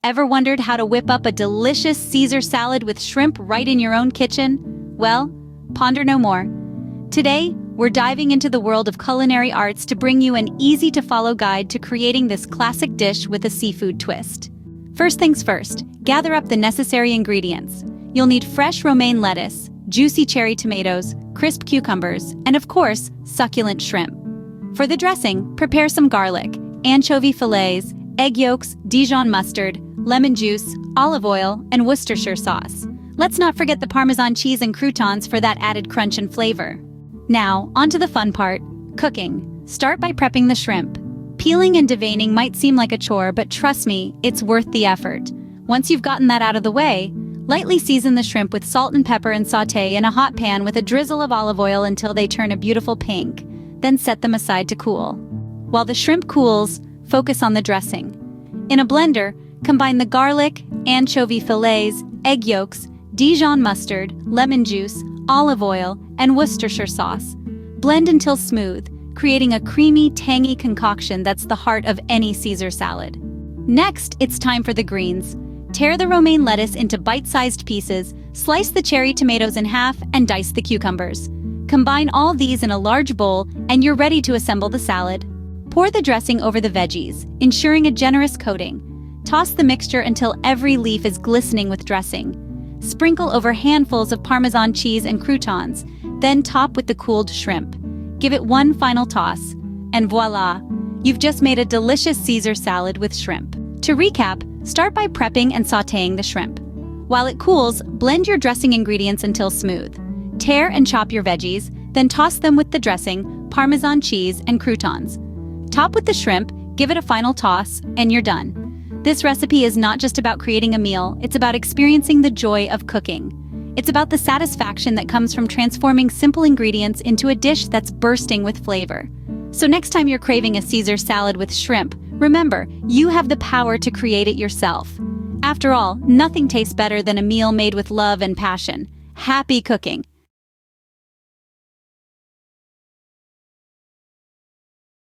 Ever wondered how to whip up a delicious Caesar salad with shrimp right in your own kitchen? Well, ponder no more. Today, we're diving into the world of culinary arts to bring you an easy-to-follow guide to creating this classic dish with a seafood twist. First things first, gather up the necessary ingredients. You'll need fresh romaine lettuce, juicy cherry tomatoes, crisp cucumbers, and of course, succulent shrimp. For the dressing, prepare some garlic, anchovy fillets, egg yolks, Dijon mustard, lemon juice, olive oil, and Worcestershire sauce. Let's not forget the Parmesan cheese and croutons for that added crunch and flavor. Now, onto the fun part, cooking. Start by prepping the shrimp. Peeling and deveining might seem like a chore, but trust me, it's worth the effort. Once you've gotten that out of the way, lightly season the shrimp with salt and pepper and sauté in a hot pan with a drizzle of olive oil until they turn a beautiful pink. Then set them aside to cool. While the shrimp cools, focus on the dressing. In a blender, combine the garlic, anchovy fillets, egg yolks, Dijon mustard, lemon juice, olive oil, and Worcestershire sauce. Blend until smooth, creating a creamy, tangy concoction that's the heart of any Caesar salad. Next, it's time for the greens. Tear the romaine lettuce into bite-sized pieces, slice the cherry tomatoes in half, and dice the cucumbers. Combine all these in a large bowl, and you're ready to assemble the salad. Pour the dressing over the veggies, ensuring a generous coating. Toss the mixture until every leaf is glistening with dressing. Sprinkle over handfuls of Parmesan cheese and croutons, then top with the cooled shrimp. Give it one final toss, and voila! You've just made a delicious Caesar salad with shrimp. To recap, start by prepping and sautéing the shrimp. While it cools, blend your dressing ingredients until smooth. Tear and chop your veggies, then toss them with the dressing, Parmesan cheese, and croutons. Top with the shrimp, give it a final toss, and you're done. This recipe is not just about creating a meal, it's about experiencing the joy of cooking. It's about the satisfaction that comes from transforming simple ingredients into a dish that's bursting with flavor. So next time you're craving a Caesar salad with shrimp, remember, you have the power to create it yourself. After all, nothing tastes better than a meal made with love and passion. Happy cooking!